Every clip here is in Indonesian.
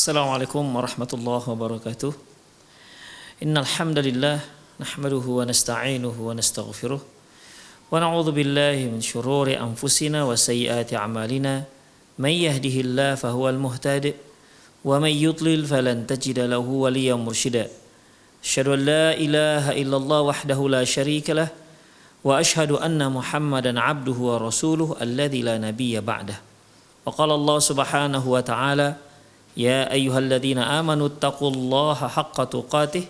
Assalamualaikum warahmatullahi wabarakatuh. Innal hamdalillah nahmaduhu wa nasta'inuhu wa nastaghfiruh wa na'udzu billahi min shururi anfusina wa sayyiati a'malina. May yahdihillahu fahuwal muhtadi wa may yudlil falan tajida lahu waliyyan mursyida. Asyhadu an la ilaha illallah wahdahu la syarika lah wa asyhadu anna Muhammadan 'abduhu wa rasuluhu alladzi la nabiyya ba'dah. Wa qala Allah subhanahu wa ta'ala ya ayyuhalladzina amanu taqullaha haqqa tuqatih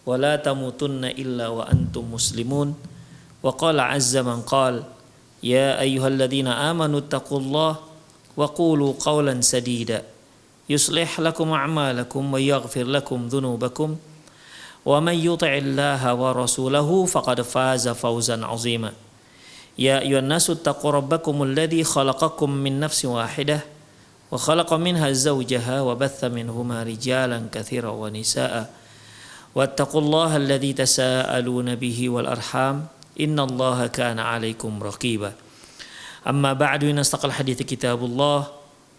wa la tamutunna illa wa antum muslimun. Wa qala azza man qala ya ayyuhalladzina amanu taqullaha wa qulu qawlan sadida yuslih lakum a'malakum wa yaghfir lakum dhunubakum wa man yuti'illaha wa rasulahu faqad faza fawzan 'azima. Ya ayyuhan nasu taqu rabbakumul ladzi khalaqakum min nafsin wahidah wa khalaqa minha zawjaha wa batha minhuma rijalan katsiran wa nisaa wattaqullaha alladzi tasaaluna bihi wal arham innallaha kana 'alaikum raqiba. Amma ba'du, inastaqal hadithi kitabullah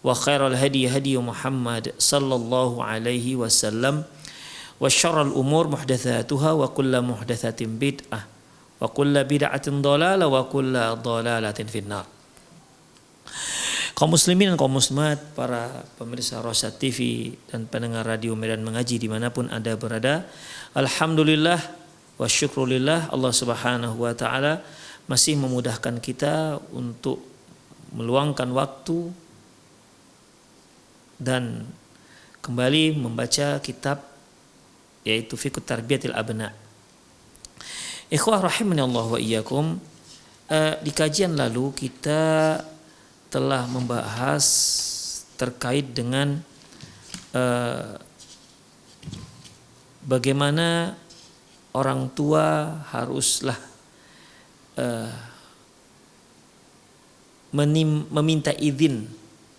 wa khairal hadi hadi Muhammad sallallahu alaihi wasallam wa syarrul umur muhdatsatuha wa kullu muhdatsatin bid'ah wa kullu bid'atin dhalalah wa kullu dhalalatin finnar. Kaum muslimin dan kaum muslimat, para pemirsa Rosyad TV dan pendengar radio Medan Mengaji dimanapun Anda berada, alhamdulillah wa syukrulillah, Allah subhanahu wa ta'ala masih memudahkan kita untuk meluangkan waktu dan kembali membaca kitab yaitu Fiqh Tarbiyatil Abna. Ikhwah rahimani Allah wa iyyakum, di kajian lalu kita telah membahas terkait dengan bagaimana orang tua haruslah meminta izin,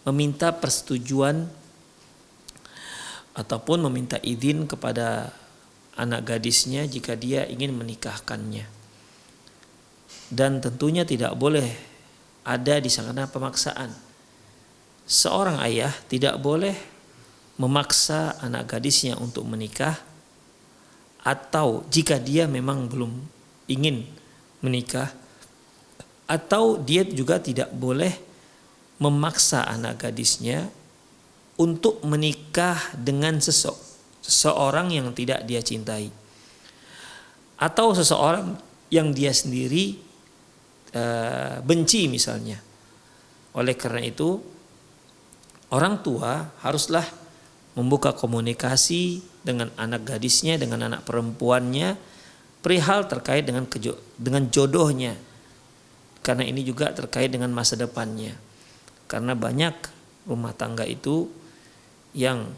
meminta persetujuan ataupun meminta izin kepada anak gadisnya jika dia ingin menikahkannya. Dan tentunya tidak boleh ada di sana pemaksaan. Seorang ayah tidak boleh memaksa anak gadisnya untuk menikah, atau jika dia memang belum ingin menikah, atau dia juga tidak boleh memaksa anak gadisnya untuk menikah dengan seseorang yang tidak dia cintai, atau seseorang yang dia sendiri benci misalnya. Oleh karena itu, orang tua haruslah membuka komunikasi dengan anak gadisnya, dengan anak perempuannya perihal terkait dengan jodohnya, karena ini juga terkait dengan masa depannya. Karena banyak rumah tangga itu yang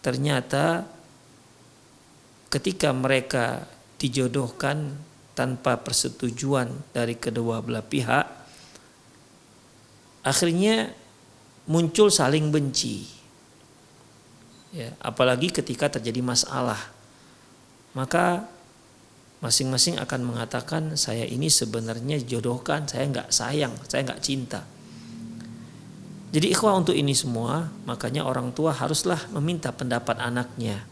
ternyata ketika mereka dijodohkan tanpa persetujuan dari kedua belah pihak, akhirnya muncul saling benci. Ya, apalagi ketika terjadi masalah, maka masing-masing akan mengatakan, saya ini sebenarnya jodohkan, saya nggak sayang, saya nggak cinta. Jadi ikhwah, untuk ini semua makanya orang tua haruslah meminta pendapat anaknya.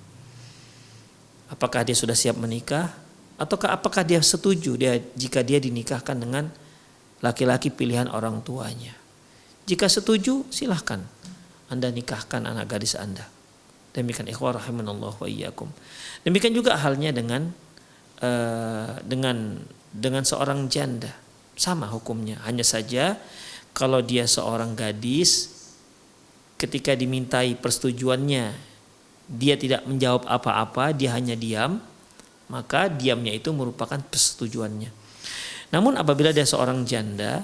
Apakah dia sudah siap menikah, ataukah apakah dia setuju jika dia dinikahkan dengan laki-laki pilihan orang tuanya. Jika setuju, silahkan Anda nikahkan anak gadis Anda. Demikian ikhwah rahimanallah wa iyyakum. Demikian juga halnya dengan seorang janda, sama hukumnya. Hanya saja kalau dia seorang gadis, ketika dimintai persetujuannya dia tidak menjawab apa-apa, dia hanya diam, maka diamnya itu merupakan persetujuannya. Namun apabila dia seorang janda,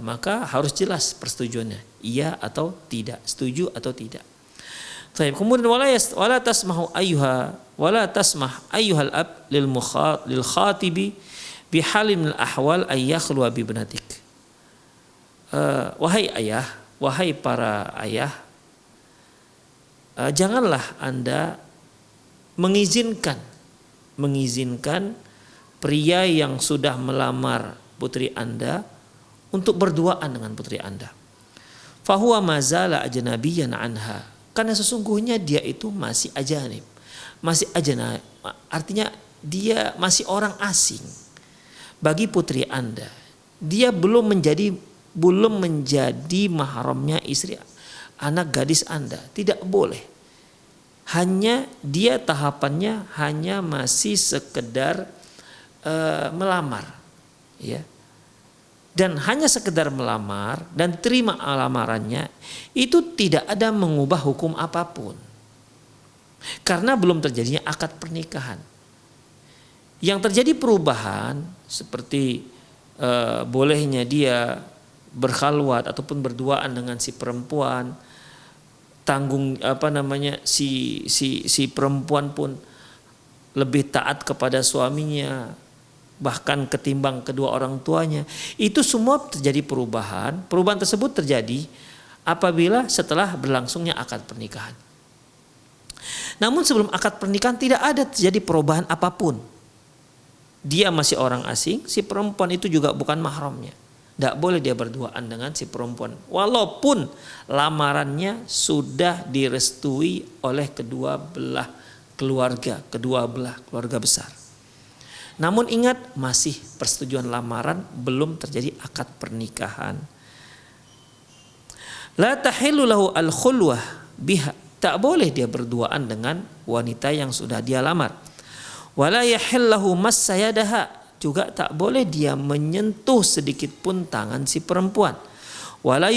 maka harus jelas persetujuannya, iya atau tidak, setuju atau tidak. Kemudian wala tasmah ayyuhal ab lil khatibi bi halin al ahwal ay yakhluwa bi ibnatik. Wahai ayah, wahai para ayah, janganlah Anda mengizinkan pria yang sudah melamar putri Anda untuk berduaan dengan putri Anda. Fahuwa mazala ajnabiyan anha, Karena sesungguhnya dia itu masih ajanib. Masih ajanib, artinya dia masih orang asing bagi putri Anda. Dia belum menjadi mahramnya istri anak gadis Anda. Tidak boleh. Hanya dia tahapannya hanya masih sekedar melamar, ya. Dan hanya sekedar melamar dan terima lamarannya itu tidak ada mengubah hukum apapun. Karena belum terjadinya akad pernikahan. Yang terjadi perubahan seperti bolehnya dia berkhalwat ataupun berduaan dengan si perempuan, si perempuan pun lebih taat kepada suaminya bahkan ketimbang kedua orang tuanya. Itu semua terjadi perubahan. Perubahan tersebut terjadi apabila setelah berlangsungnya akad pernikahan. Namun sebelum akad pernikahan tidak ada terjadi perubahan apapun. Dia masih orang asing, si perempuan itu juga bukan mahramnya. Tidak boleh dia berduaan dengan si perempuan. Walaupun lamarannya sudah direstui oleh kedua belah keluarga besar. Namun ingat, masih persetujuan lamaran, belum terjadi akad pernikahan. La tahillu lahu al-khulwah biha. Tak boleh dia berduaan dengan wanita yang sudah dia lamar. Wala yahillahu massayadaha. Juga tak boleh dia menyentuh sedikit pun tangan si perempuan. Wala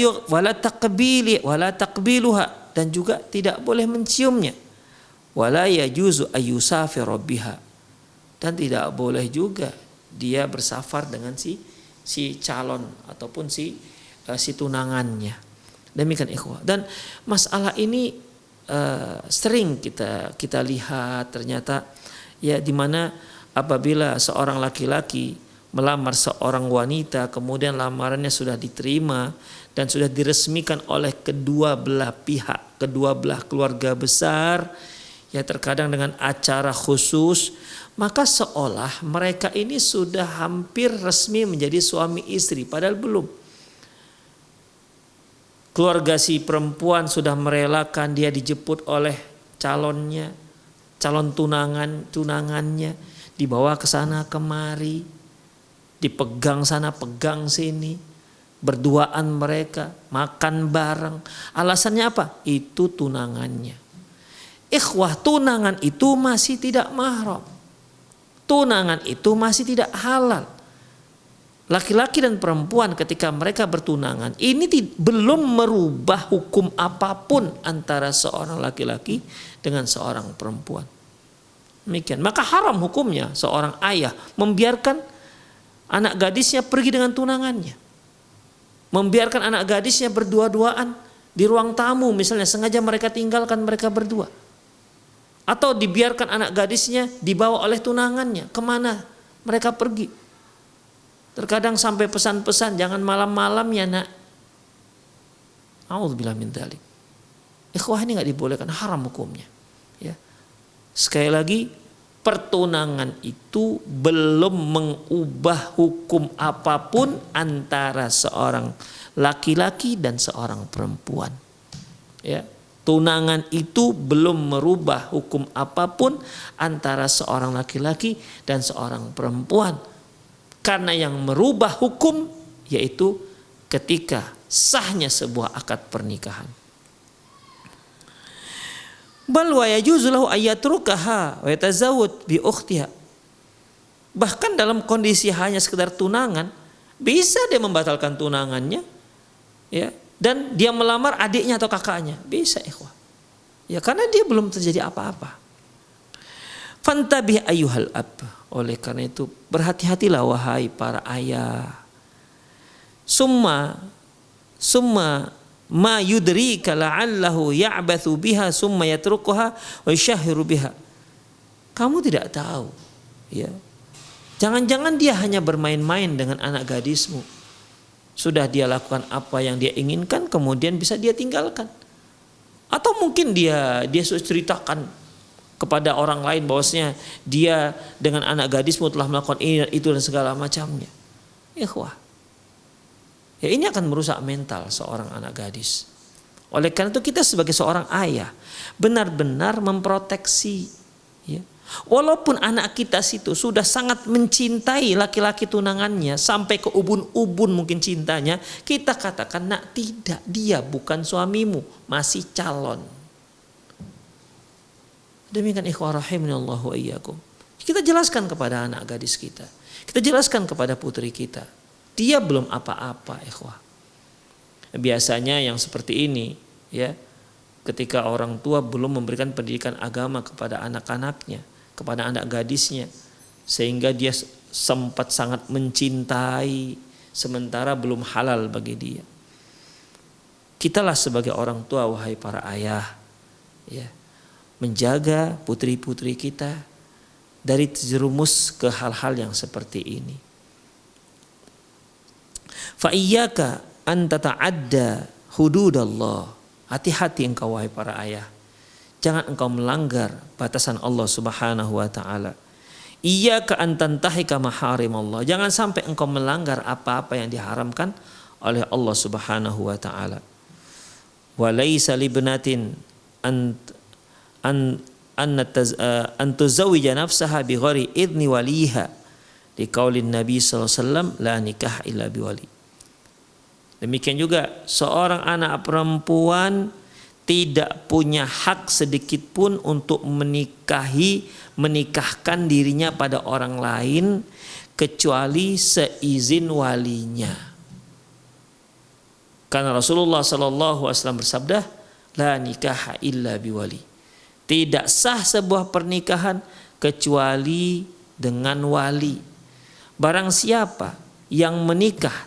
taqbiluha. Dan juga tidak boleh menciumnya. Wala yajuzu ayyusafira biha. Dan tidak boleh juga dia bersafar dengan si calon ataupun si tunangannya. Demikian ikhwah. Dan masalah ini sering kita lihat ternyata, ya, di mana apabila seorang laki-laki melamar seorang wanita, kemudian lamarannya sudah diterima dan sudah diresmikan oleh kedua belah pihak, kedua belah keluarga besar, ya, terkadang dengan acara khusus, maka seolah mereka ini sudah hampir resmi menjadi suami istri, padahal belum. Keluarga si perempuan sudah merelakan dia dijemput oleh calonnya, calon tunangannya, dibawa ke sana kemari, dipegang sana pegang sini, berduaan mereka, makan bareng. Alasannya apa? Itu tunangannya. Ikhwah, tunangan itu masih tidak mahram. Tunangan itu masih tidak halal. Laki-laki dan perempuan ketika mereka bertunangan, ini belum merubah hukum apapun antara seorang laki-laki dengan seorang perempuan. Demikian. Maka haram hukumnya seorang ayah membiarkan anak gadisnya pergi dengan tunangannya. Membiarkan anak gadisnya berdua-duaan di ruang tamu, misalnya sengaja mereka tinggalkan mereka berdua. Atau dibiarkan anak gadisnya dibawa oleh tunangannya. Kemana mereka pergi? Terkadang sampai pesan-pesan, jangan malam-malam ya nak. A'udzubillah min dzalik. Ikhwah, ini enggak dibolehkan, haram hukumnya. Ya. Sekali lagi, pertunangan itu belum mengubah hukum apapun antara seorang laki-laki dan seorang perempuan. Ya. Tunangan itu belum merubah hukum apapun antara seorang laki-laki dan seorang perempuan. Karena yang merubah hukum yaitu ketika sahnya sebuah akad pernikahan. Bal wa yajuzu lahu ayatrukaha wa yatazawwaj bi ukhtiha. Bahkan dalam kondisi hanya sekedar tunangan, bisa dia membatalkan tunangannya, ya, dan dia melamar adiknya atau kakaknya, bisa, ikhwah. Ya, karena dia belum terjadi apa-apa. Fantabih ayyuhal ab. Oleh karena itu berhati-hatilah wahai para ayah. Summa ma yudrika la'allahu ya'bathu biha summa yatrukuha wa yashhiru biha. Kamu tidak tahu, ya. Jangan-jangan dia hanya bermain-main dengan anak gadismu. Sudah dia lakukan apa yang dia inginkan, kemudian bisa dia tinggalkan. Atau mungkin dia sudah ceritakan kepada orang lain bahwasanya dia dengan anak gadismu telah melakukan ini dan itu dan segala macamnya. Ikhwah, ya, ini akan merusak mental seorang anak gadis. Oleh karena itu kita sebagai seorang ayah benar-benar memproteksi, ya. Walaupun anak kita situ sudah sangat mencintai laki-laki tunangannya sampai ke ubun-ubun mungkin cintanya, kita katakan, nak, tidak, dia bukan suamimu, masih calon. Demikian ikhwah rahimanallahu wa iyyakum. Kita jelaskan kepada anak gadis kita, kita jelaskan kepada putri kita, dia belum apa-apa, ikhwah. Biasanya yang seperti ini, ya, ketika orang tua belum memberikan pendidikan agama kepada anak-anaknya, kepada anak gadisnya, sehingga dia sempat sangat mencintai sementara belum halal bagi dia. Kitalah sebagai orang tua, wahai para ayah, ya, menjaga putri-putri kita dari terjerumus ke hal-hal yang seperti ini. Fa iyyaka an tata'adda hududallah. Hati-hati engkau, wahai para ayah. Jangan engkau melanggar batasan Allah Subhanahu wa taala. Iyyaka an tantahika maharimallah. Jangan sampai engkau melanggar apa-apa yang diharamkan oleh Allah Subhanahu wa taala. Wa laisa libnatin an tuzawwija nafsaha bighairi idni waliha. Di qaulin Nabi sallallahu alaihi wasallam, la nikah illa biwali. Demikian juga seorang anak perempuan tidak punya hak sedikit pun untuk menikahkan dirinya pada orang lain kecuali seizin walinya. Karena Rasulullah sallallahu alaihi wasallam bersabda, la nikaha illa biwali. Tidak sah sebuah pernikahan kecuali dengan wali. Barang siapa yang menikah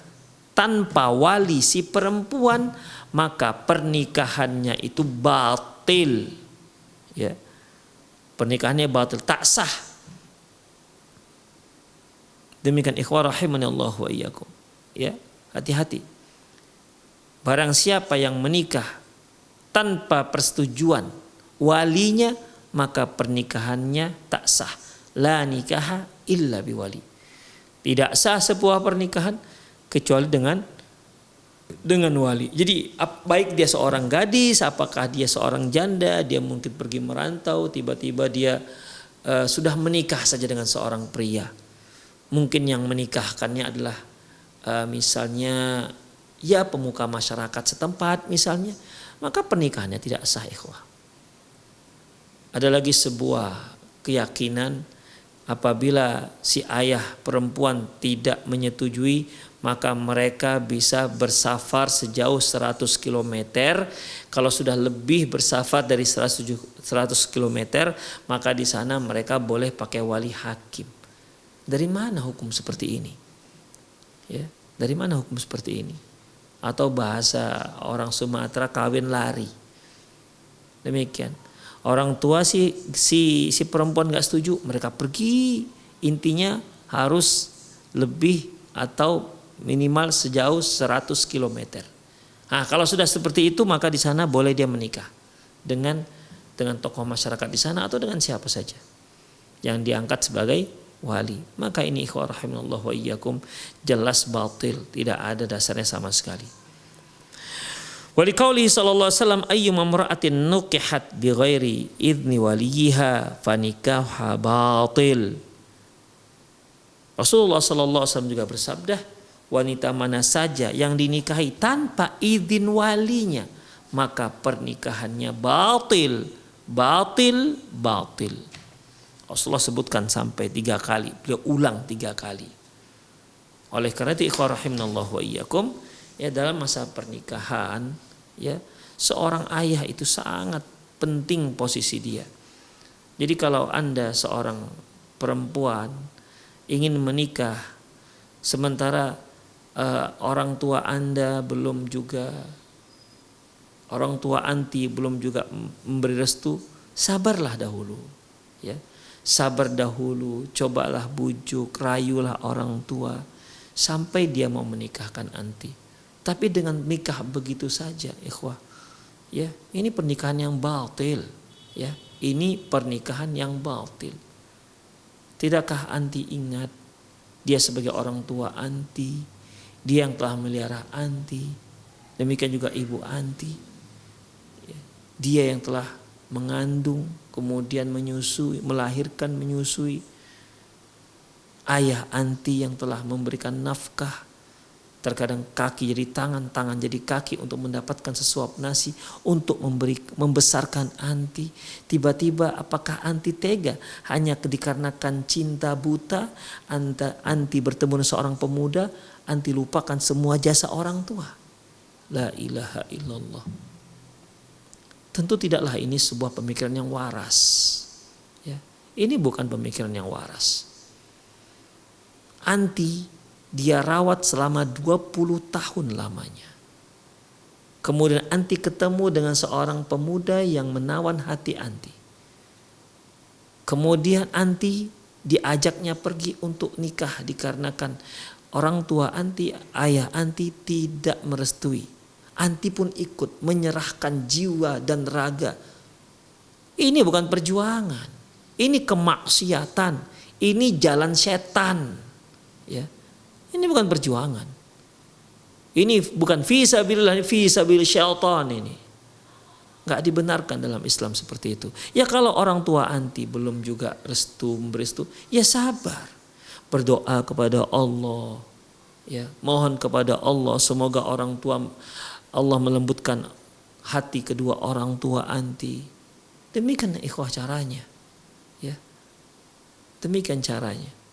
tanpa wali si perempuan, maka pernikahannya itu batil, ya, pernikahannya batil, tak sah. Demikian ikhwah rahimanallahu wa iyyakum, ya, hati-hati. Barang siapa yang menikah tanpa persetujuan walinya, maka pernikahannya tak sah. La nikaha illa biwali. Tidak sah sebuah pernikahan kecuali dengan wali. Jadi baik dia seorang gadis, apakah dia seorang janda, dia mungkin pergi merantau, tiba-tiba dia sudah menikah saja dengan seorang pria. Mungkin yang menikahkannya adalah misalnya ya pemuka masyarakat setempat misalnya, maka pernikahannya tidak sah, ikhwah. Ada lagi sebuah keyakinan, apabila si ayah perempuan tidak menyetujui, maka mereka bisa bersafar sejauh 100 km. Kalau sudah lebih bersafar dari 100 km, maka di sana mereka boleh pakai wali hakim. Dari mana hukum seperti ini? Ya, dari mana hukum seperti ini? Atau bahasa orang Sumatera, kawin lari. Demikian. Orang tua si perempuan gak setuju, mereka pergi. Intinya harus lebih atau minimal sejauh 100 km. Nah, kalau sudah seperti itu, maka di sana boleh dia menikah dengan tokoh masyarakat di sana atau dengan siapa saja yang diangkat sebagai wali. Maka ini ikhwah rahimanallahu wa iyyakum, jelas batil, tidak ada dasarnya sama sekali. Wa liqauli sallallahu alaihi wasallam, ayyuma imra'atin nukihat bighairi idni waliha fanikahha batil. Rasulullah sallallahu alaihi wasallam juga bersabda, wanita mana saja yang dinikahi tanpa izin walinya, maka pernikahannya batil, batil, batil. Rasulullah sebutkan sampai 3 kali, beliau ulang 3 kali. Oleh karena itu ikhwah rahimanallahu wa iyyakum, ya, dalam masa pernikahan, ya, seorang ayah itu sangat penting posisi dia. Jadi kalau Anda seorang perempuan ingin menikah sementara orang tua Anda belum juga, orang tua anti belum juga memberi restu, sabarlah dahulu, ya. Sabar dahulu, cobalah bujuk, rayulah orang tua sampai dia mau menikahkan anti. Tapi dengan nikah begitu saja, ikhwah, ya, ini pernikahan yang batil, ya. Ini pernikahan yang batil. Tidakkah anti ingat dia sebagai orang tua anti, dia yang telah melihara anti, demikian juga ibu anti. dia yang telah mengandung, kemudian menyusui, melahirkan, menyusui. Ayah anti yang telah memberikan nafkah. Terkadang kaki jadi tangan, tangan jadi kaki untuk mendapatkan sesuap nasi, untuk membesarkan anti. Tiba-tiba apakah anti tega hanya dikarenakan cinta buta, anti bertemu dengan seorang pemuda, anti lupakan semua jasa orang tua. La ilaha illallah. Tentu tidaklah ini sebuah pemikiran yang waras. Ya, ini bukan pemikiran yang waras. Anti dia rawat selama 20 tahun lamanya. Kemudian anti ketemu dengan seorang pemuda yang menawan hati anti. Kemudian anti diajaknya pergi untuk nikah dikarenakan orang tua anti, ayah anti tidak merestui. Anti pun ikut menyerahkan jiwa dan raga. Ini bukan perjuangan. Ini kemaksiatan. Ini jalan setan. Ya. Ini bukan perjuangan. Ini bukan fisabilillah, fisabil syaitan ini. Enggak dibenarkan dalam Islam seperti itu. Ya kalau orang tua anti belum juga memberi restu, ya sabar. Berdoa kepada Allah. Ya, mohon kepada Allah semoga orang tua Allah melembutkan hati kedua orang tua anti. Demikian ikhwah caranya. Ya. Demikian caranya.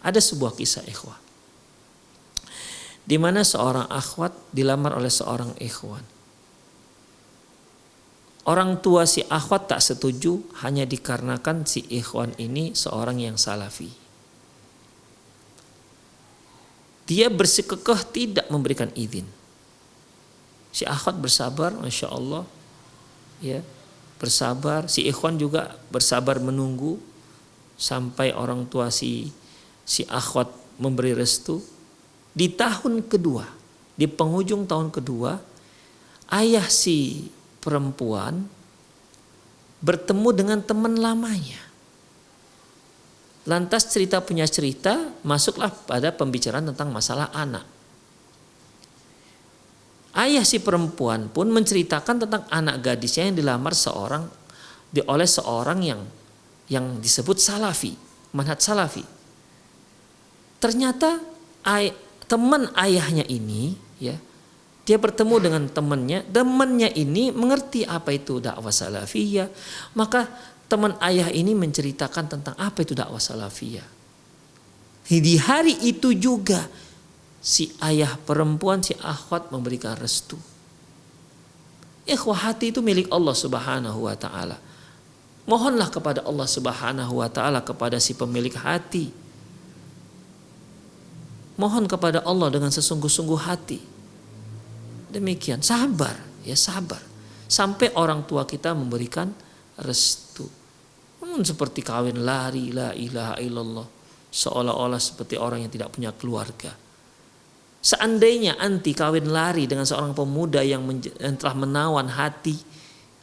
Ada sebuah kisah ikhwah, di mana seorang akhwat dilamar oleh seorang ikhwan. Orang tua si akhwat tak setuju hanya dikarenakan si ikhwan ini seorang yang salafi. Dia bersikukuh tidak memberikan izin. Si akhwat bersabar, masya Allah, ya bersabar. Si ikhwan juga bersabar menunggu sampai orang tua si akhwat memberi restu. Di tahun kedua, di penghujung tahun kedua, ayah si perempuan bertemu dengan teman lamanya. Lantas cerita punya cerita, masuklah pada pembicaraan tentang masalah anak. Ayah si perempuan pun menceritakan tentang anak gadisnya yang dilamar oleh seorang yang disebut salafi, manhaj salafi. Ternyata teman ayahnya ini, ya, dia bertemu dengan temannya ini mengerti apa itu dakwah salafiyah, maka teman ayah ini menceritakan tentang apa itu dakwah salafiyah. Di hari itu juga si ayah perempuan, si akhwat memberikan restu. Ikhwah, hati itu milik Allah Subhanahu wa taala. Mohonlah kepada Allah Subhanahu wa taala, kepada si pemilik hati. Mohon kepada Allah dengan sesungguh-sungguh hati. Demikian, sabar, ya sabar. Sampai orang tua kita memberikan restu. Seperti kawin lari, la ilaha illallah. Seolah-olah seperti orang yang tidak punya keluarga. Seandainya anti kawin lari dengan seorang pemuda yang telah menawan hati,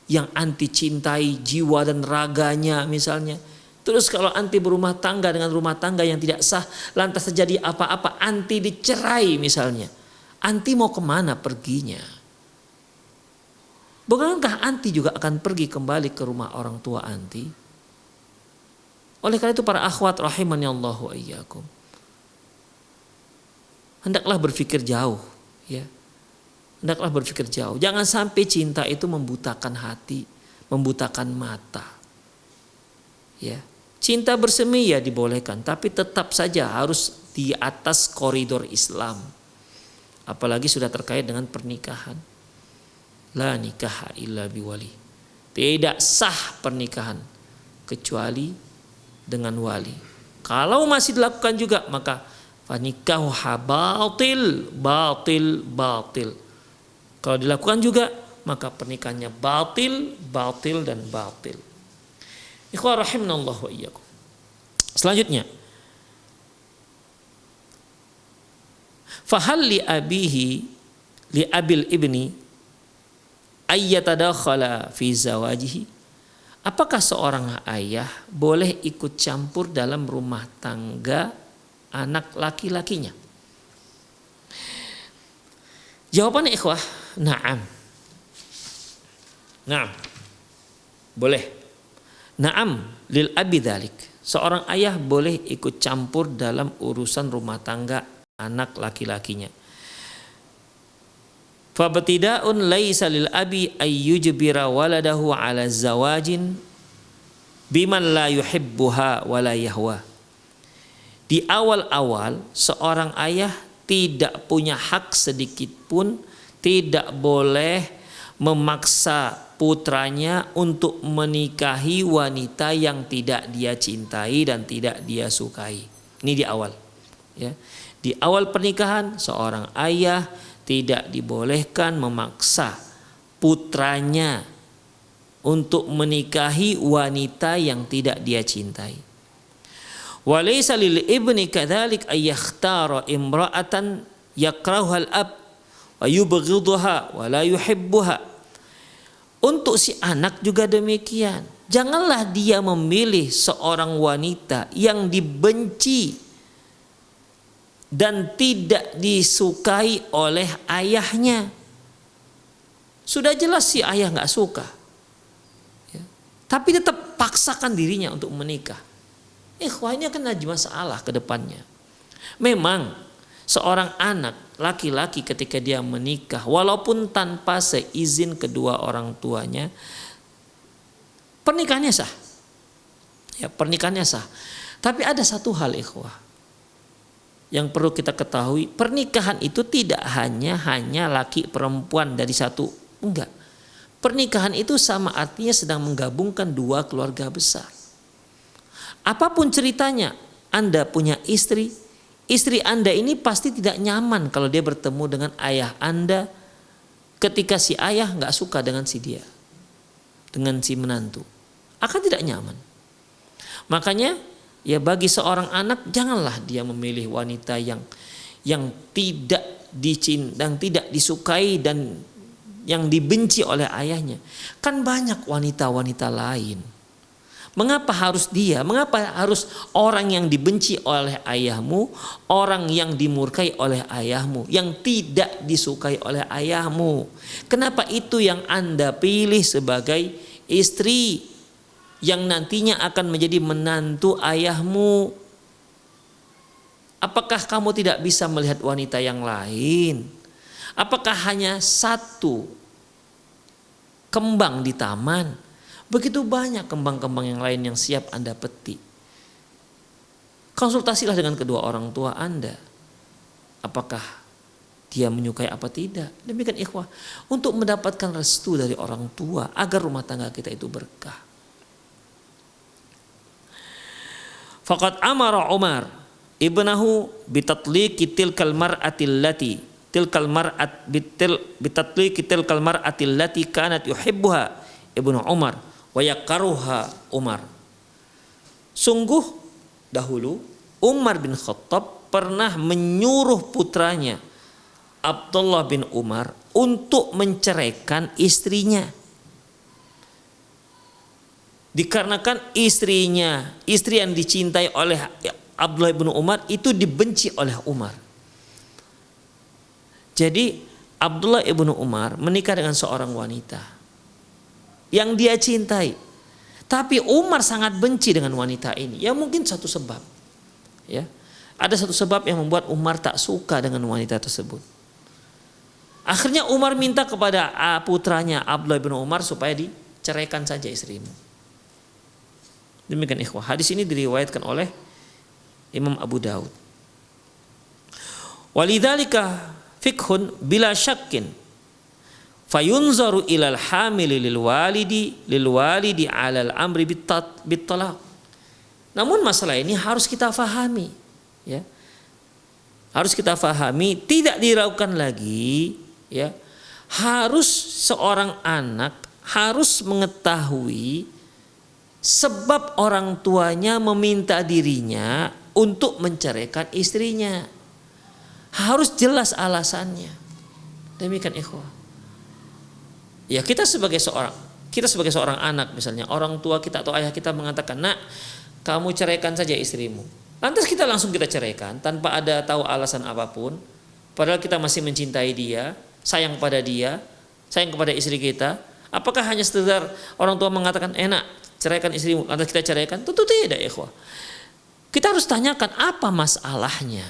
yang anti cintai jiwa dan raganya misalnya. Terus kalau anti berumah tangga dengan rumah tangga yang tidak sah, lantas terjadi apa-apa, anti dicerai misalnya. Anti mau kemana perginya? Bukankah anti juga akan pergi kembali ke rumah orang tua anti? Oleh karena itu para akhwat rahimani Allah wa iyyakum, hendaklah berpikir jauh, ya. Hendaklah berpikir jauh. Jangan sampai cinta itu membutakan hati, membutakan mata. Ya. Cinta bersemi ya dibolehkan, tapi tetap saja harus di atas koridor Islam. Apalagi sudah terkait dengan pernikahan. La nikaha illa biwali. Tidak sah pernikahan kecuali dengan wali. Kalau masih dilakukan juga, maka fanikahu batil, batil, batil. Kalau dilakukan juga, maka pernikahannya batil, batil dan batil. Ikhwah rahimanallahu wa iyyakum. Selanjutnya, fahal li abil ibni ayyatadakhala fi zawajihi. Apakah seorang ayah boleh ikut campur dalam rumah tangga anak laki-lakinya? Jawabannya ikhwah, na'am. Naam. Boleh. Naam lil abi dzalik. Seorang ayah boleh ikut campur dalam urusan rumah tangga anak laki-lakinya. Fabtida'un laisa lil abi ayyujbira waladahu ala zawajin biman la yuhibbuha wa la yahwa. Di awal-awal seorang ayah tidak punya hak sedikit pun, tidak boleh memaksa putranya untuk menikahi wanita yang tidak dia cintai dan tidak dia sukai. Ini di awal, ya. Di awal pernikahan seorang ayah tidak dibolehkan memaksa putranya untuk menikahi wanita yang tidak dia cintai. Walaysa lil ibni kadzalik ay yakhtara imra'atan yakrahuha al-ab wa yubghiduha wa la yuhibbuha. Untuk si anak juga demikian. Janganlah dia memilih seorang wanita yang dibenci dan tidak disukai oleh ayahnya. Sudah jelas si ayah nggak suka, ya. Tapi tetap paksakan dirinya untuk menikah. Ini akan jadi masalah ke depannya. Memang seorang anak laki-laki ketika dia menikah, walaupun tanpa seizin kedua orang tuanya, pernikahannya sah. Ya, pernikahannya sah. Tapi ada satu hal ikhwah yang perlu kita ketahui, pernikahan itu tidak hanya laki perempuan dari satu, enggak. Pernikahan itu sama artinya sedang menggabungkan dua keluarga besar. Apapun ceritanya, Anda punya istri Anda ini pasti tidak nyaman kalau dia bertemu dengan ayah Anda ketika si ayah nggak suka dengan si dia, dengan si menantu, akan tidak nyaman. Makanya ya bagi seorang anak janganlah dia memilih wanita yang tidak yang tidak disukai dan yang dibenci oleh ayahnya. Kan banyak wanita-wanita lain. Mengapa harus dia? Mengapa harus orang yang dibenci oleh ayahmu, orang yang dimurkai oleh ayahmu, yang tidak disukai oleh ayahmu? Kenapa itu yang Anda pilih sebagai istri yang nantinya akan menjadi menantu ayahmu? Apakah kamu tidak bisa melihat wanita yang lain? Apakah hanya satu kembang di taman? Begitu banyak kembang-kembang yang lain yang siap Anda petik. Konsultasilah dengan kedua orang tua Anda. Apakah dia menyukai apa tidak? Demikian ikhwah, untuk mendapatkan restu dari orang tua agar rumah tangga kita itu berkah. Faqad amara Umar ibnahu bitatliqi tilkal mar'atil lati kanat yuhibbuha Ibnu Umar wa yaqaruha Umar. Sungguh dahulu Umar bin Khattab pernah menyuruh putranya Abdullah bin Umar untuk menceraikan istrinya. Dikarenakan istri yang dicintai oleh Abdullah bin Umar itu dibenci oleh Umar. Jadi Abdullah bin Umar menikah dengan seorang wanita yang dia cintai, tapi Umar sangat benci dengan wanita ini. Ya mungkin satu sebab, ya ada satu sebab yang membuat Umar tak suka dengan wanita tersebut. Akhirnya Umar minta kepada putranya Abdullah bin Umar supaya diceraikan saja istrimu. Demikian ikhwah, hadis ini diriwayatkan oleh Imam Abu Daud. Walidzalika fikhun bila syakkin fayunzaru ilal hamili lil walidi alal amri bittalaq. Namun masalah ini harus kita fahami, ya. Harus kita fahami, tidak diragukan lagi, ya. Harus seorang anak harus mengetahui sebab orang tuanya meminta dirinya untuk menceraikan istrinya. Harus jelas alasannya. Demikian ikhwah. Ya kita sebagai seorang anak misalnya, orang tua kita atau ayah kita mengatakan, "Nak, kamu ceraikan saja istrimu." Lantas kita langsung ceraikan tanpa ada tahu alasan apapun. Padahal kita masih mencintai dia, sayang pada dia, sayang kepada istri kita. Apakah hanya sekedar orang tua mengatakan enak ceraikan istrimu, atau kita ceraikan? Tentu tidak, ikhwah. Kita harus tanyakan apa masalahnya.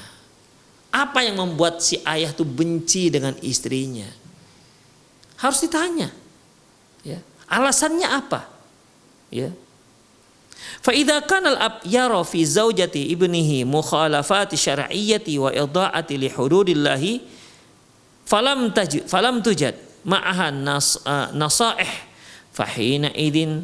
Apa yang membuat si ayah itu benci dengan istrinya? Harus ditanya. Ya. Alasannya apa? Ya. Fa idza kana al-ab yara fi zaujati ibnihi mukhalafati syar'iyyati wa idha'ati li hududillahi falam tujad ma'aha nasaih fahina idin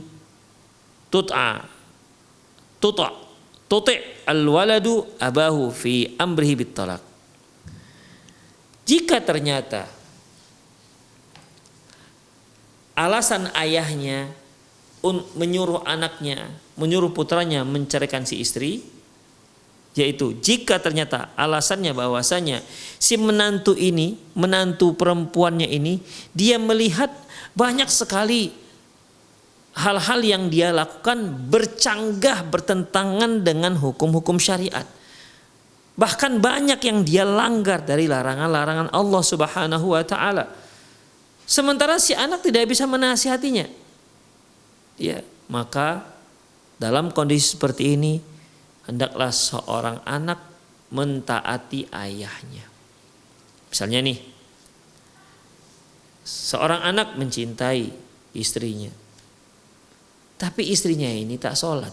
tuti' al-waladu abahu fi amrihi bit-talaq. Jika ternyata alasan ayahnya menyuruh anaknya, menyuruh putranya menceraikan si istri, yaitu jika ternyata alasannya bahwasanya si menantu ini, menantu perempuannya ini, dia melihat banyak sekali hal-hal yang dia lakukan bercanggah, bertentangan dengan hukum-hukum syariat. Bahkan banyak yang dia langgar dari larangan-larangan Allah Subhanahu wa taala. Sementara si anak tidak bisa menasihatinya. Ya, maka dalam kondisi seperti ini hendaklah seorang anak mentaati ayahnya. Misalnya nih, seorang anak mencintai istrinya, tapi istrinya ini tak sholat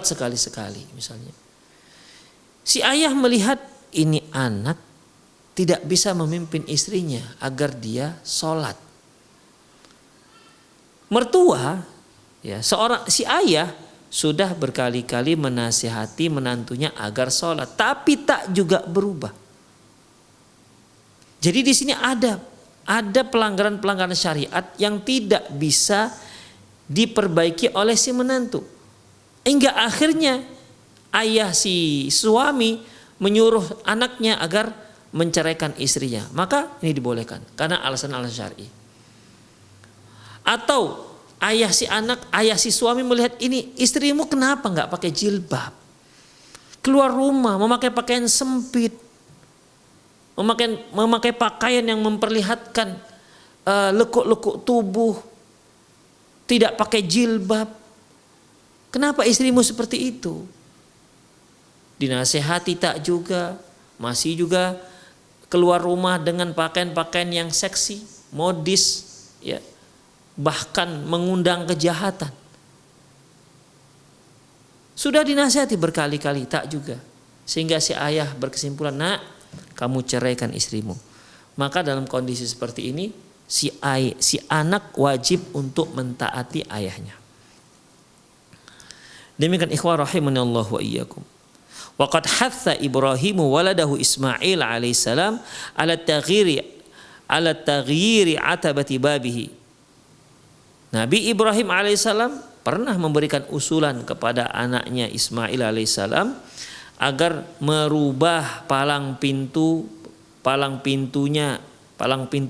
sekali-sekali misalnya. Si ayah melihat ini anak tidak bisa memimpin istrinya agar dia sholat. Mertua, ya, si ayah sudah berkali-kali menasihati menantunya agar sholat, tapi tak juga berubah. Jadi di sini ada pelanggaran-pelanggaran syariat yang tidak bisa diperbaiki oleh si menantu. Hingga akhirnya ayah si suami menyuruh anaknya agar menceraikan istrinya. Maka ini dibolehkan karena alasan-alasan syar'i. Atau ayah si suami melihat ini istrimu kenapa nggak pakai jilbab, keluar rumah memakai pakaian sempit, memakai pakaian yang memperlihatkan lekuk-lekuk tubuh, tidak pakai jilbab. Kenapa istrimu seperti itu? Dinasehati tak juga, masih juga keluar rumah dengan pakaian-pakaian yang seksi, modis, ya. Bahkan mengundang kejahatan. Sudah dinasihati berkali-kali tak juga. Sehingga si ayah berkesimpulan, nak, kamu ceraikan istrimu. Maka dalam kondisi seperti ini si anak wajib untuk mentaati ayahnya. Demikian ikhwah rahimanallahu wa iyyakum. Wa qad hatha Ibrahimu waladahu Ismail alaihissalam ala taghyiri atabati babihi. Nabi Ibrahim alaihissalam pernah memberikan usulan kepada anaknya Ismail alaihissalam agar merubah palang pintu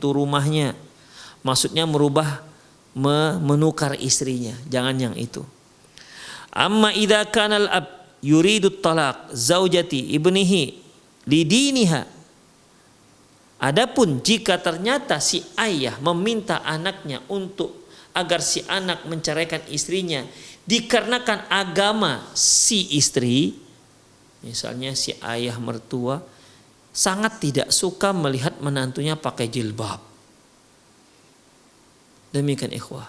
rumahnya. Maksudnya merubah, menukar istrinya. Jangan yang itu. Amma idza kana al-ab yuridu talaq zaujati ibnihi lidiniha. Adapun jika ternyata si ayah meminta anaknya agar si anak menceraikan istrinya dikarenakan agama si istri, misalnya si ayah mertua sangat tidak suka melihat menantunya pakai jilbab. Demikian ikhwah.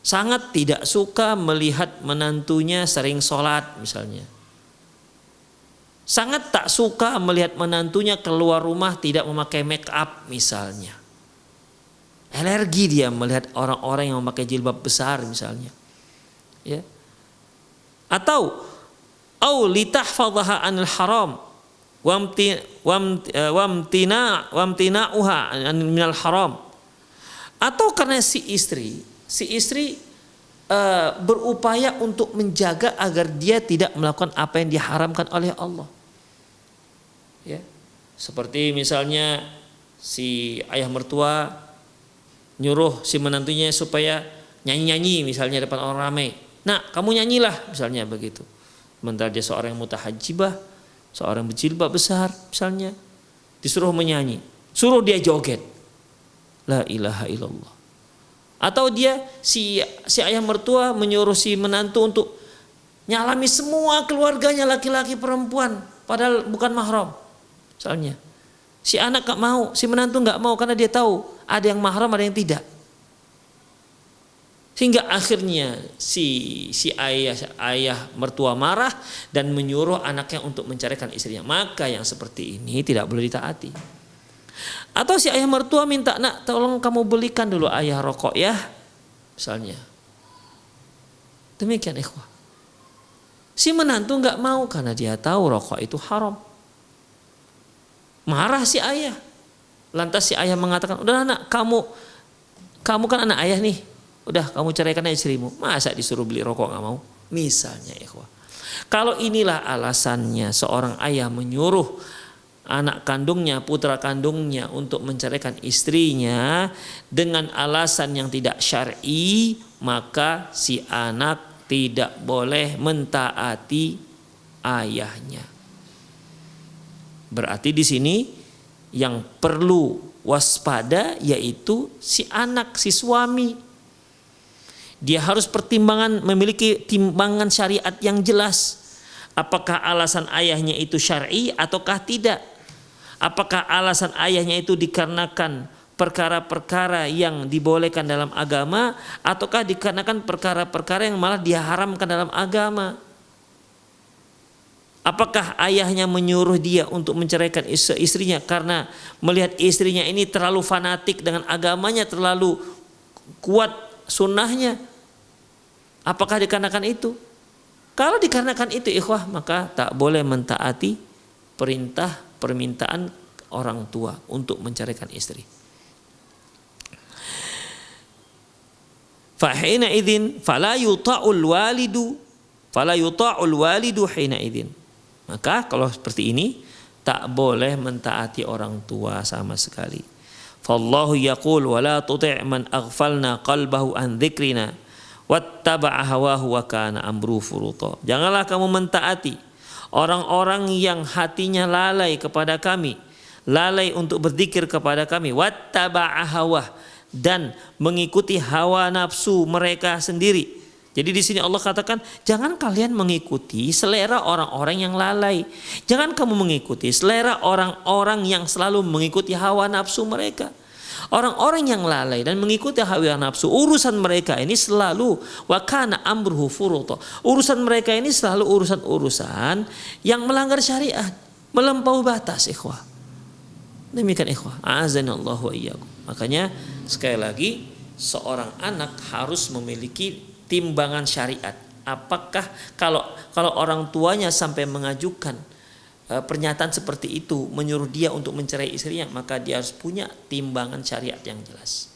Sangat tidak suka melihat menantunya sering sholat misalnya. Sangat tak suka melihat menantunya keluar rumah tidak memakai make up misalnya. Alergi dia melihat orang-orang yang memakai jilbab besar misalnya. Ya. Atau litahfadhaha anil haram wamtina'uha minal haram. Atau karena si istri berupaya untuk menjaga agar dia tidak melakukan apa yang diharamkan oleh Allah. Ya. Seperti misalnya si ayah mertua nyuruh si menantunya supaya nyanyi-nyanyi misalnya depan orang ramai. Nah, kamu nyanyilah misalnya begitu. Sementara dia seorang yang mutahajjibah, seorang berjilbab besar misalnya, disuruh menyanyi, suruh dia joget. La ilaha illallah. Atau dia si ayah mertua menyuruh si menantu untuk nyalami semua keluarganya laki-laki perempuan padahal bukan mahram. Soalnya si anak gak mau, si menantu gak mau karena dia tahu ada yang mahram ada yang tidak. Sehingga akhirnya si ayah mertua marah dan menyuruh anaknya untuk menceraikan istrinya. Maka yang seperti ini tidak boleh ditaati. Atau si ayah mertua minta, nak tolong kamu belikan dulu ayah rokok ya, misalnya. Demikian ikhwah. Si menantu nggak mau karena dia tahu rokok itu haram. Marah si ayah. Lantas si ayah mengatakan, udah nak kamu kan anak ayah nih, udah kamu ceraikan istrimu. Masa disuruh beli rokok nggak mau? Misalnya ikhwah. Kalau inilah alasannya seorang ayah menyuruh anak kandungnya, putra kandungnya untuk menceraikan istrinya dengan alasan yang tidak syar'i, maka si anak tidak boleh mentaati ayahnya. Berarti di sini yang perlu waspada yaitu si anak, si suami. Dia harus memiliki timbangan syariat yang jelas. Apakah alasan ayahnya itu syar'i ataukah tidak? Apakah alasan ayahnya itu dikarenakan perkara-perkara yang dibolehkan dalam agama ataukah dikarenakan perkara-perkara yang malah diharamkan dalam agama? Apakah ayahnya menyuruh dia untuk menceraikan istrinya karena melihat istrinya ini terlalu fanatik dengan agamanya, terlalu kuat sunnahnya? Apakah dikarenakan itu? Kalau dikarenakan itu ikhwah, maka tak boleh mentaati permintaan orang tua untuk menceraikan istri. Fa hina idzin fala yuta'ul walidu hina idzin. Maka kalau seperti ini tak boleh mentaati orang tua sama sekali. Fallahu yaqul wala tuti' man aghfalna qalbahu an dzikrina wattaba'a hawahu wa kana amru furuta. Janganlah kamu mentaati orang-orang yang hatinya lalai kepada kami, lalai untuk berzikir kepada kami, wattaba'a hawah, dan mengikuti hawa nafsu mereka sendiri. Jadi di sini Allah katakan, jangan kalian mengikuti selera orang-orang yang lalai. Jangan kamu mengikuti selera orang-orang yang selalu mengikuti hawa nafsu mereka. Orang-orang yang lalai dan mengikuti hawa nafsu, urusan mereka ini selalu wa kana amruhu furuta. Urusan mereka ini selalu urusan-urusan yang melanggar syariat, melampaui batas ikhwah. Demikian ikhwah, a'azanallahu wa iyyakum. Makanya sekali lagi seorang anak harus memiliki timbangan syariat. Apakah kalau orang tuanya sampai mengajukan pernyataan seperti itu, menyuruh dia untuk mencerai istrinya, maka dia harus punya timbangan syariat yang jelas.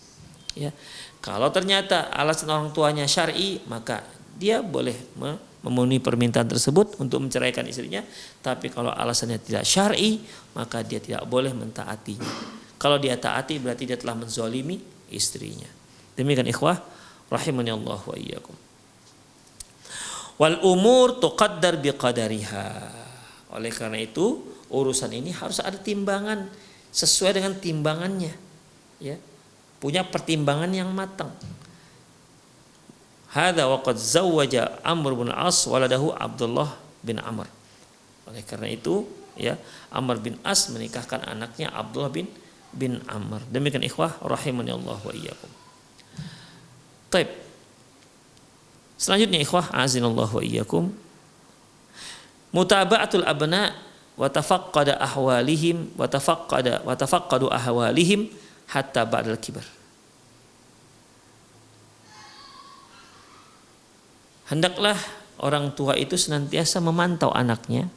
Ya, kalau ternyata alasan orang tuanya syar'i, maka dia boleh memenuhi permintaan tersebut untuk menceraikan istrinya. Tapi kalau alasannya tidak syar'i, maka dia tidak boleh mentaatinya. Kalau dia taati berarti dia telah menzalimi istrinya. Demikian ikhwah, rahimani Allah wa iyyakum. Wal umur tuqaddar biqadariha. Oleh karena itu urusan ini harus ada timbangan sesuai dengan timbangannya, ya, punya pertimbangan yang matang. Hadza wa qad zawwaja Amr bin As waladahu Abdullah bin Amr. Oleh karena itu, ya, Amr bin As menikahkan anaknya Abdullah bin Amr. Demikian ikhwah rahimani Allah wa iyyakum. Baik. Selanjutnya ikhwah azinallahu wa iyyakum, mutaba'atul abna wa tafaqqada ahwalihim wa tafaqqadu ahwalihim hatta ba'dal kibar. Hendaklah orang tua itu senantiasa memantau anaknya,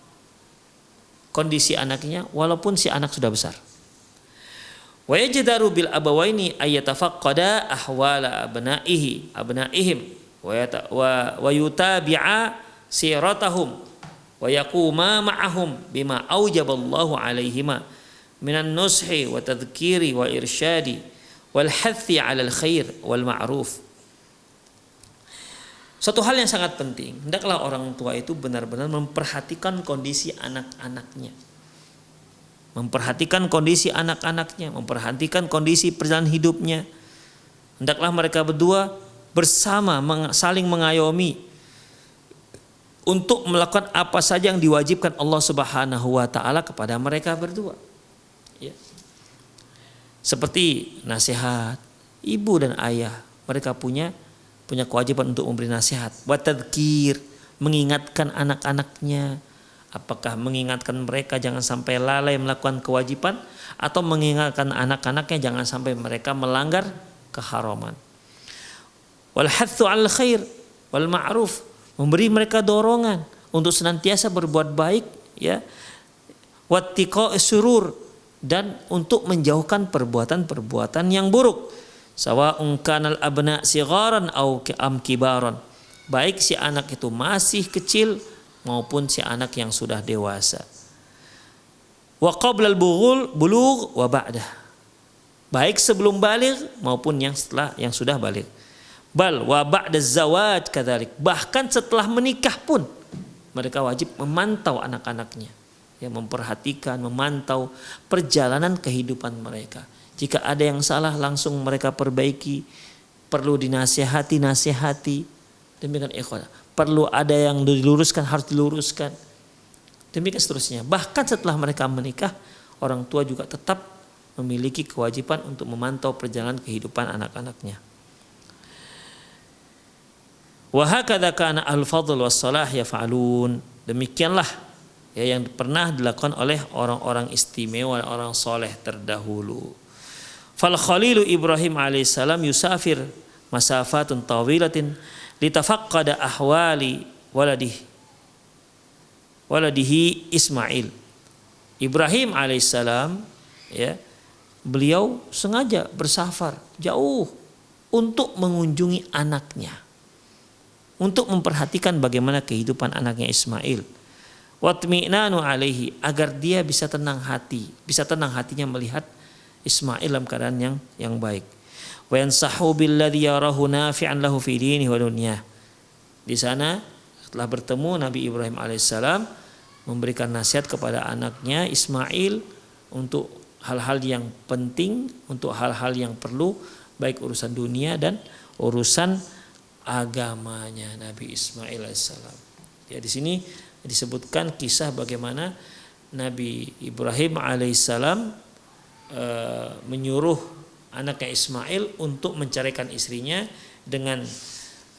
kondisi anaknya walaupun si anak sudah besar. Wa yajdaru bil abawaini ayatafaqqada ahwala abnaihim wa yutabi'a siratahum wa yaquma ma'ahum bima aujaballahu alaihima minan nushi wa tadhkiri wa irsyadi wal hathi 'alal khair wal ma'ruf. Satu hal yang sangat penting, hendaklah orang tua itu benar-benar memperhatikan kondisi anak-anaknya. Memperhatikan kondisi anak-anaknya, memperhatikan kondisi perjalanan hidupnya. Hendaklah mereka berdua bersama saling mengayomi untuk melakukan apa saja yang diwajibkan Allah Subhanahu wa taala kepada mereka berdua. Ya. Seperti nasihat ibu dan ayah, mereka punya kewajiban untuk memberi nasihat, wa tadzkir, mengingatkan anak-anaknya. Apakah mengingatkan mereka jangan sampai lalai melakukan kewajiban, atau mengingatkan anak-anaknya jangan sampai mereka melanggar keharaman. Wal hatsu 'alal khair wal ma'ruf, memberi mereka dorongan untuk senantiasa berbuat baik, ya. Wattiqa'is surur, dan untuk menjauhkan perbuatan-perbuatan yang buruk. Sawa'un kanal abna sigharan au kibaran, baik si anak itu masih kecil maupun si anak yang sudah dewasa. Wa qabla al-bulugh wa ba'dah, baik sebelum baligh maupun yang setelah yang sudah baligh. Bal wa ba'da zawaj kadzalik, bahkan setelah menikah pun mereka wajib memantau anak-anaknya, ya, memperhatikan, memantau perjalanan kehidupan mereka. Jika ada yang salah langsung mereka perbaiki, perlu dinasihati. Demikian ikhwan. Perlu ada yang diluruskan, harus diluruskan. Demikian seterusnya. Bahkan setelah mereka menikah, orang tua juga tetap memiliki kewajiban untuk memantau perjalanan kehidupan anak-anaknya. Wa hakadza kana al-fadl was-salah yaf'alun. Demikianlah, ya, yang pernah dilakukan oleh orang-orang istimewa, orang soleh terdahulu. Fal khalilu Ibrahim alaihissalam yusafir masafatun tawilatin litafaqqada ahwali waladihi Ismail. Ibrahim alaihissalam, ya, beliau sengaja bersafar jauh untuk mengunjungi anaknya, untuk memperhatikan bagaimana kehidupan anaknya Ismail. Watmi'nanu alaihi, agar dia bisa tenang hatinya melihat Ismail dalam keadaan yang baik. Wa yansahu billadzi yarahu nafi'an lahu fi dinihi wa dunyah. Di sana setelah bertemu Nabi Ibrahim alaihissalam memberikan nasihat kepada anaknya Ismail untuk hal-hal yang penting, untuk hal-hal yang perlu, baik urusan dunia dan urusan agamanya Nabi Ismail alaihissalam. Ya, di sini disebutkan kisah bagaimana Nabi Ibrahim alaihissalam menyuruh anaknya Ismail untuk mencarikan istrinya. Dengan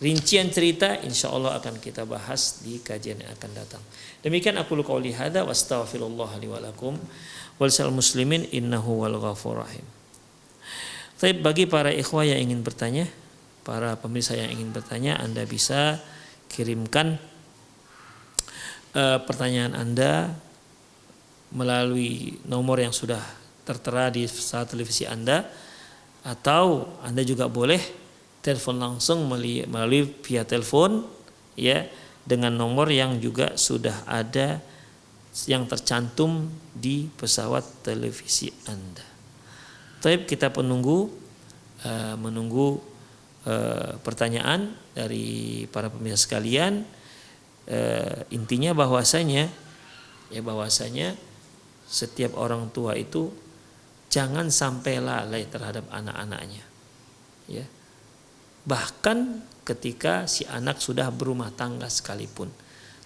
rincian cerita insya Allah akan kita bahas di kajian yang akan datang. Demikian aku qouli hadza wa astaghfirullah li wa lakum wal sal muslimin innahu wal ghafur rahim. Baik, bagi para ikhwah yang ingin bertanya, para pemirsa yang ingin bertanya, Anda bisa kirimkan pertanyaan Anda melalui nomor yang sudah tertera di saat televisi Anda, atau Anda juga boleh telepon langsung melalui via telepon, ya, dengan nomor yang juga sudah ada yang tercantum di pesawat televisi Anda. Baik, kita menunggu pertanyaan dari para pemirsa sekalian. Intinya bahwasanya setiap orang tua itu jangan sampai lalai terhadap anak-anaknya, ya. Bahkan ketika si anak sudah berumah tangga sekalipun,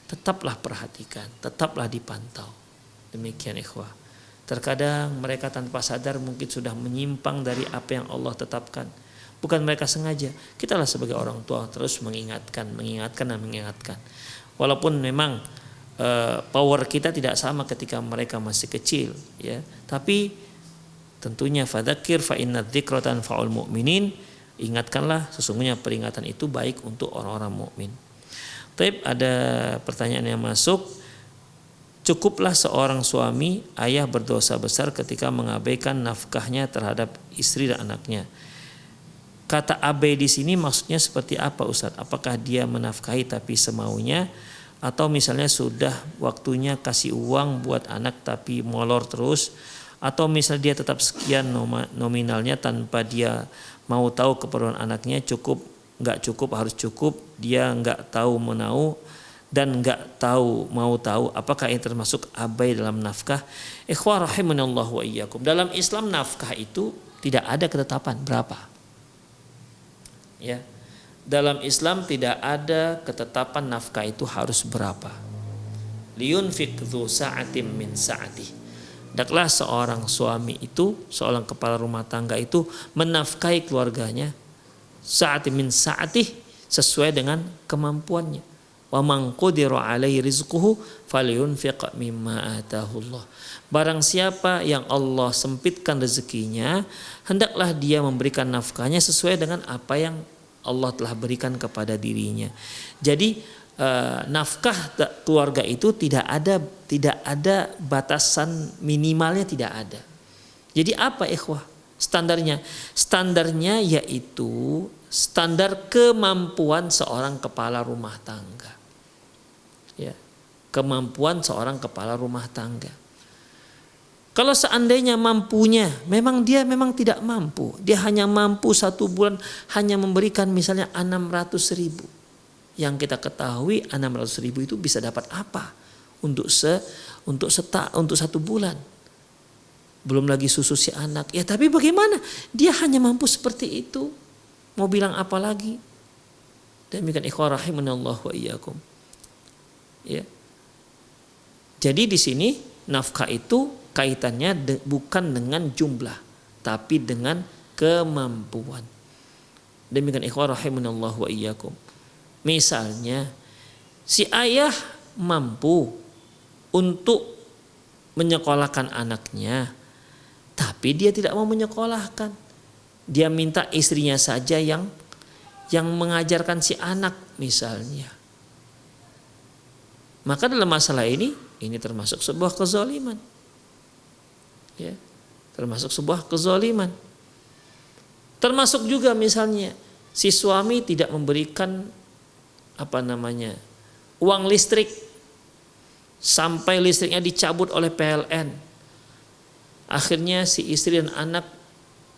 tetaplah perhatikan, tetaplah dipantau. Demikian ikhwah. Terkadang mereka tanpa sadar mungkin sudah menyimpang dari apa yang Allah tetapkan. Bukan mereka sengaja. Kitalah sebagai orang tua terus mengingatkan. Walaupun memang power kita tidak sama ketika mereka masih kecil, ya. Tapi tentunya fadzakir fa inna dzikra tanfa'ul mu'minin. Ingatkanlah, sesungguhnya peringatan itu baik untuk orang-orang mukmin. Baik, ada pertanyaan yang masuk. Cukuplah seorang suami ayah berdosa besar ketika mengabaikan nafkahnya terhadap istri dan anaknya. Kata abai di sini maksudnya seperti apa, Ustaz? Apakah dia menafkahi tapi semaunya, atau misalnya sudah waktunya kasih uang buat anak tapi molor terus, atau misalnya dia tetap sekian nominalnya tanpa dia mau tahu keperluan anaknya, cukup, nggak cukup, harus cukup, dia nggak tahu menau dan nggak tahu mau tahu, apakah ini termasuk abai dalam nafkah? Ikhwah rahimanallahu wa iyyakum. Dalam Islam nafkah itu tidak ada ketetapan berapa. Ya. Dalam Islam tidak ada ketetapan nafkah itu harus berapa. Liyunfiq dzu sa'atin min sa'atih. Hendaklah seorang suami itu, seorang kepala rumah tangga itu menafkahi keluarganya sa'atin min sa'atih, sesuai dengan kemampuannya. Wa man qudira alaihi rizquhu falyunfiq mimma atahu Allah. Barang siapa yang Allah sempitkan rezekinya, hendaklah dia memberikan nafkahnya sesuai dengan apa yang Allah telah berikan kepada dirinya. Jadi nafkah keluarga itu tidak ada batasan minimalnya, tidak ada. Jadi apa ikhwah standarnya? Standarnya yaitu standar kemampuan seorang kepala rumah tangga. Ya, kemampuan seorang kepala rumah tangga. Kalau seandainya mampunya, dia memang tidak mampu. Dia hanya mampu 1 bulan hanya memberikan misalnya 600.000. Yang kita ketahui 600.000 itu bisa dapat apa untuk 1 bulan. Belum lagi susu si anak. Ya tapi bagaimana? Dia hanya mampu seperti itu. Mau bilang apa lagi? Demikian ikhwah rahimanallah wa iyyakum. Ya. Jadi di sini nafkah itu kaitannya bukan dengan jumlah, tapi dengan kemampuan. Demikian ikhwah rahimanallah wa iyyakum. Misalnya si ayah mampu untuk menyekolahkan anaknya, tapi dia tidak mau menyekolahkan. Dia minta istrinya saja yang mengajarkan si anak misalnya. Maka dalam masalah ini termasuk sebuah kezaliman. Ya, termasuk sebuah kezaliman. Termasuk juga misalnya si suami tidak memberikan uang listrik sampai listriknya dicabut oleh PLN. Akhirnya si istri dan anak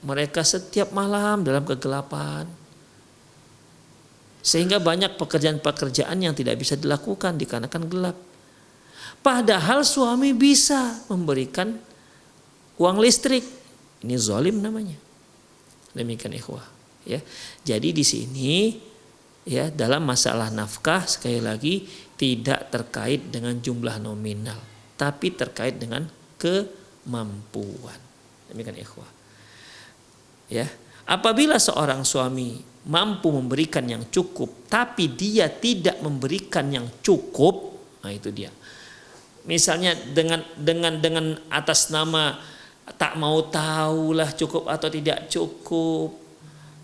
mereka setiap malam dalam kegelapan. Sehingga banyak pekerjaan-pekerjaan yang tidak bisa dilakukan dikarenakan gelap. Padahal suami bisa memberikan uang listrik. Ini zalim namanya. Demikian ikhwah. Ya. Jadi di sini ya dalam masalah nafkah sekali lagi tidak terkait dengan jumlah nominal, tapi terkait dengan kemampuan. Demikian ikhwah. Ya. Apabila seorang suami mampu memberikan yang cukup, tapi dia tidak memberikan yang cukup, nah itu dia. Misalnya dengan atas nama tak mau tahulah cukup atau tidak cukup,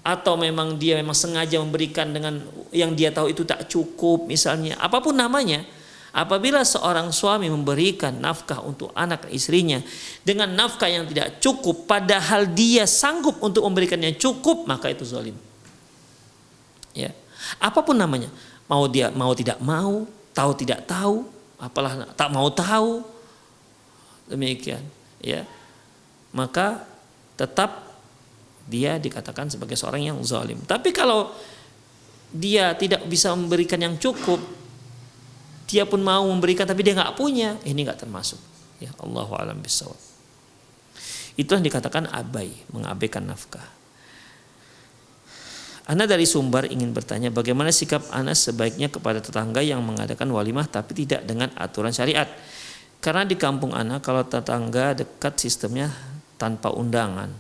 atau memang dia sengaja memberikan dengan yang dia tahu itu tak cukup, misalnya apapun namanya. Apabila seorang suami memberikan nafkah untuk anak istrinya dengan nafkah yang tidak cukup, padahal dia sanggup untuk memberikan yang cukup, maka itu zalim. Ya, apapun namanya, mau tidak mau, tahu tidak tahu, apalah tak mau tahu, demikian, ya, maka tetap dia dikatakan sebagai seorang yang zalim. Tapi kalau dia tidak bisa memberikan yang cukup, dia pun mau memberikan tapi dia nggak punya, ini nggak termasuk. Ya, Allahu a'lam bishawab. Itu yang dikatakan abai, mengabaikan nafkah. Ana dari Sumbar ingin bertanya, bagaimana sikap Ana sebaiknya kepada tetangga yang mengadakan walimah tapi tidak dengan aturan syariat? Karena di kampung Ana kalau tetangga dekat sistemnya tanpa undangan.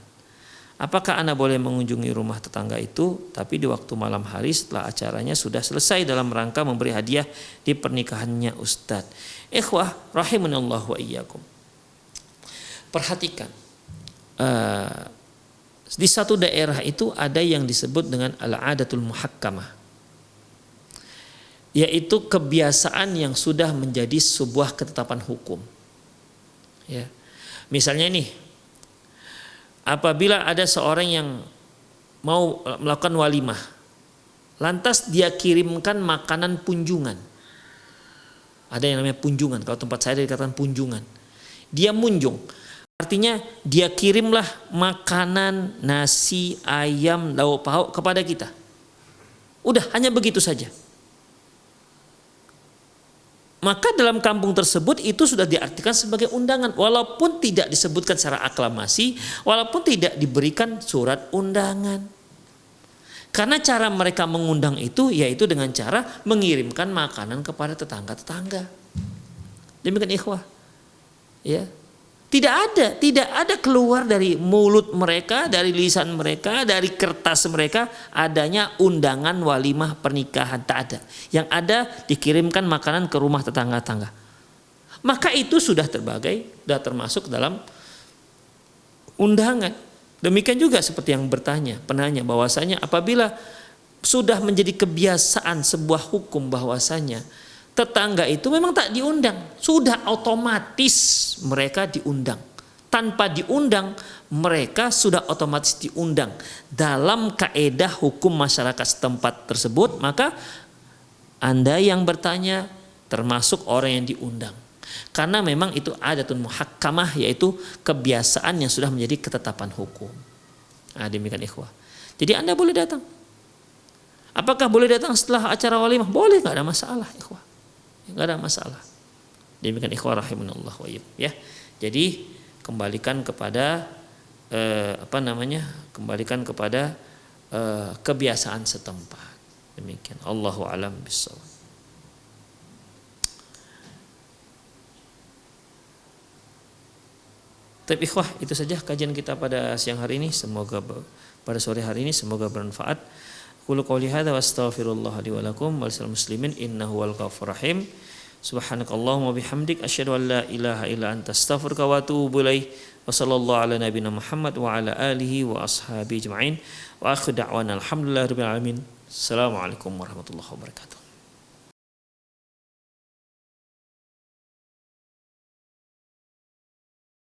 Apakah Ana boleh mengunjungi rumah tetangga itu tapi di waktu malam hari setelah acaranya sudah selesai dalam rangka memberi hadiah di pernikahannya Ustadz? Ikhwah rahimanallah wa iyyakum. Perhatikan. Di satu daerah itu ada yang disebut dengan al-adatul muhakkamah, yaitu kebiasaan yang sudah menjadi sebuah ketetapan hukum. Ya. Misalnya nih, apabila ada seorang yang mau melakukan walimah, lantas dia kirimkan makanan punjungan. Ada yang namanya punjungan, kalau tempat saya dikatakan punjungan. Dia munjung. Artinya dia kirimlah makanan, nasi, ayam, lauk pauk kepada kita. Udah, hanya begitu saja. Maka dalam kampung tersebut itu sudah diartikan sebagai undangan. Walaupun tidak disebutkan secara aklamasi, walaupun tidak diberikan surat undangan. Karena cara mereka mengundang itu yaitu dengan cara mengirimkan makanan kepada tetangga-tetangga. Demikian ikhwah. Ya. Tidak ada keluar dari mulut mereka, dari lisan mereka, dari kertas mereka adanya undangan walimah pernikahan, tak ada. Yang ada dikirimkan makanan ke rumah tetangga-tetangga. Maka itu sudah termasuk dalam undangan. Demikian juga seperti yang penanya bahwasanya apabila sudah menjadi kebiasaan sebuah hukum bahwasanya tetangga itu memang tak diundang, sudah otomatis mereka diundang. Tanpa diundang mereka sudah otomatis diundang dalam kaedah hukum masyarakat setempat tersebut. Maka Anda yang bertanya termasuk orang yang diundang. Karena memang itu adatun muhakkamah, yaitu kebiasaan yang sudah menjadi ketetapan hukum. Nah, demikian ikhwah. Jadi Anda boleh datang. Apakah boleh datang setelah acara walimah? Boleh, nggak ada masalah ikhwah. Nggak ada masalah. Demikian ikhwah rahimanallah wa iyyakum ya. Jadi kembalikan kepada kembalikan kepada kebiasaan setempat. Demikian. Allahu a'lam bishawab. Tapi ikhwah, itu saja kajian kita pada siang hari ini. Semoga pada sore hari ini semoga bermanfaat. Qulu qouli hadza wa astaghfirullah li wa lakum wa lisal muslimin innahu wal ghafurur rahim. Subhanakallahumma bihamdik asyhadu an la ilaha illa anta astaghfiruka wa atubu ilaik. Wa sallallahu ala nabiyyina Muhammad wa ala alihi wa ashabihi ajma'in. Wa akhiru da'wana alhamdulillahirabbil alamin. Assalamualaikum warahmatullahi wabarakatuh.